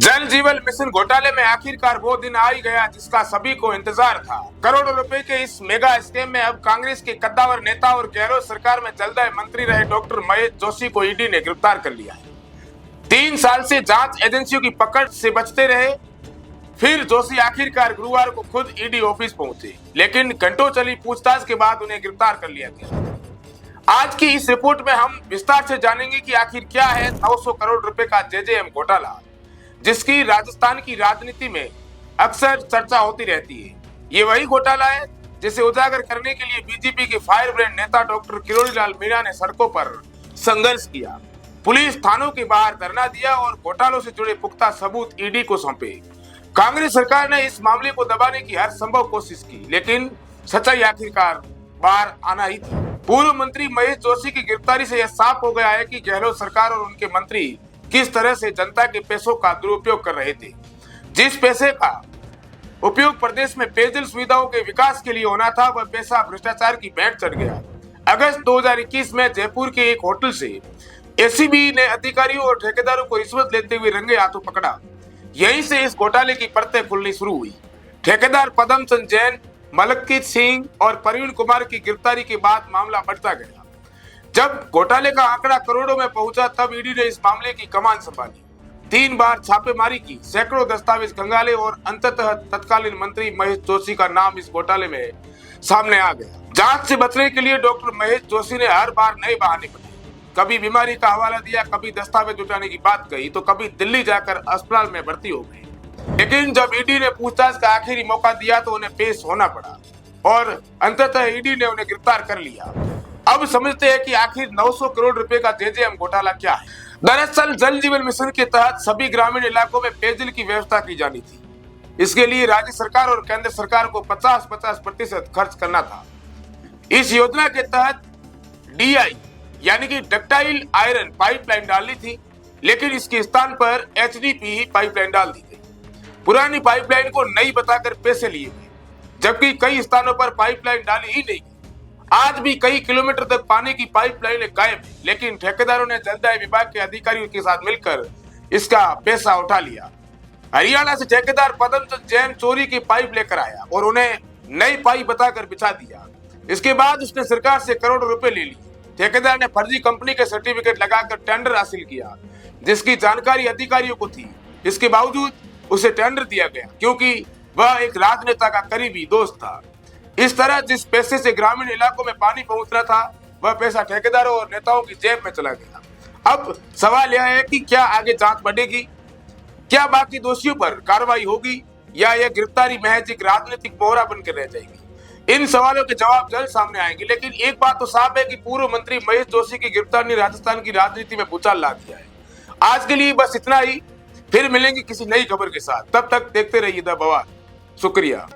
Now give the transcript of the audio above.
जल जीवन मिशन घोटाले में आखिरकार वो दिन आ ही गया जिसका सभी को इंतजार था। करोड़ों रुपए के इस मेगा स्कैम में अब कांग्रेस के कद्दावर नेता और गहलोत सरकार में जलदाय मंत्री रहे डॉक्टर महेश जोशी को ईडी ने गिरफ्तार कर लिया है। 3 साल से जांच एजेंसियों की पकड़ से बचते रहे, फिर जोशी आखिरकार गुरुवार को खुद ईडी ऑफिस पहुंचे, लेकिन घंटों चली पूछताछ के बाद उन्हें गिरफ्तार कर लिया गया। आज की इस रिपोर्ट में हम विस्तार से जानेंगे कि आखिर क्या है 900 करोड़ रुपए का जेजेएम घोटाला, जिसकी राजस्थान की राजनीति में अक्सर चर्चा होती रहती है। ये वही घोटाला है जिसे उजागर करने के लिए बीजेपी के फायर ब्रांड नेता डॉक्टर किरोड़ी लाल मीणा ने सड़कों पर संघर्ष किया, पुलिस थानों के बाहर धरना दिया और घोटालों से जुड़े पुख्ता सबूत ईडी को सौंपे। कांग्रेस सरकार ने इस मामले को दबाने की हर संभव कोशिश की, लेकिन सच्चाई आखिरकार बाहर आना ही थी। पूर्व मंत्री महेश जोशी की गिरफ्तारी से यह साफ हो गया है कि गहलोत सरकार और उनके मंत्री किस तरह से जनता के पैसों का दुरुपयोग कर रहे थे। जिस पैसे का उपयोग प्रदेश में पेयजल सुविधाओं के विकास के लिए होना था, वह पैसा भ्रष्टाचार की भेंट चढ़ गया। अगस्त 2021 में जयपुर के एक होटल से एसीबी ने अधिकारियों और ठेकेदारों को रिश्वत लेते हुए रंगे हाथों पकड़ा। यहीं से इस घोटाले की परतें खुलनी शुरू हुई। ठेकेदार पदम चंद जैन, मलकित सिंह और प्रवीण कुमार की गिरफ्तारी के बाद मामला बढ़ता गया। जब घोटाले का आंकड़ा करोड़ों में पहुंचा, तब ईडी ने इस मामले की कमान संभाली। 3 बार छापेमारी की, सैकड़ों दस्तावेज खंगाले और अंततः तत्कालीन मंत्री महेश जोशी का नाम इस घोटाले में सामने आ गया। जांच से बचने के लिए डॉक्टर महेश जोशी ने हर बार नए बहाने बनाए। कभी बीमारी का हवाला दिया, कभी दस्तावेज जुटाने की बात कही, तो कभी दिल्ली जाकर अस्पताल में भर्ती हो गए। लेकिन जब ईडी ने पूछताछ का आखिरी मौका दिया तो उन्हें पेश होना पड़ा और अंततः ईडी ने उन्हें गिरफ्तार कर लिया। अब समझते हैं कि आखिर 900 करोड़ रुपए का जेजेएम घोटाला क्या है। दरअसल जल जीवन मिशन के तहत सभी ग्रामीण इलाकों में पेयजल की व्यवस्था की जानी थी। इसके लिए राज्य सरकार और केंद्र सरकार को 50-50% खर्च करना था। इस योजना के तहत डीआई यानी कि डक्टाइल आयरन पाइपलाइन डालनी थी, लेकिन इसके स्थान पर एचडीपी पाइपलाइन डाल दी गई। पुरानी पाइपलाइन को नई बताकर पैसे लिए गए, जबकि कई स्थानों पर पाइपलाइन डाली ही नहीं। आज भी कई किलोमीटर तक पानी की पाइपलाइन गायब है, लेकिन ठेकेदारों ने जलदाय विभाग के अधिकारियों के साथ मिलकर इसका पैसा उठा लिया। हरियाणा से ठेकेदार पदमचंद जैन चोरी की पाइप लेकर आया और उन्हें नई पाइप बताकर बिछा दिया। इसके बाद उसने सरकार से करोड़ों रुपए ले लिए। ठेकेदार ने फर्जी कंपनी के सर्टिफिकेट लगाकर टेंडर हासिल किया, जिसकी जानकारी अधिकारियों को थी। इसके बावजूद उसे टेंडर दिया गया, क्योंकि वह एक राजनेता का करीबी दोस्त था। इस तरह जिस पैसे से ग्रामीण इलाकों में पानी पहुंचना था, वह पैसा ठेकेदारों और नेताओं की जेब में चला गया। अब सवाल यह है कि क्या आगे जांच बढ़ेगी, क्या बाकी दोषियों पर कार्रवाई होगी, या यह गिरफ्तारी महज एक राजनीतिक मोहरा बनकर रह जाएगी। इन सवालों के जवाब जल्द सामने आएंगे, लेकिन एक बात तो साफ है कि पूर्व मंत्री महेश जोशी की गिरफ्तारी ने राजस्थान की राजनीति में भूचाल ला दिया है। आज के लिए बस इतना ही, फिर मिलेंगे किसी नई खबर के साथ। तब तक देखते रहिए द बवाल। शुक्रिया।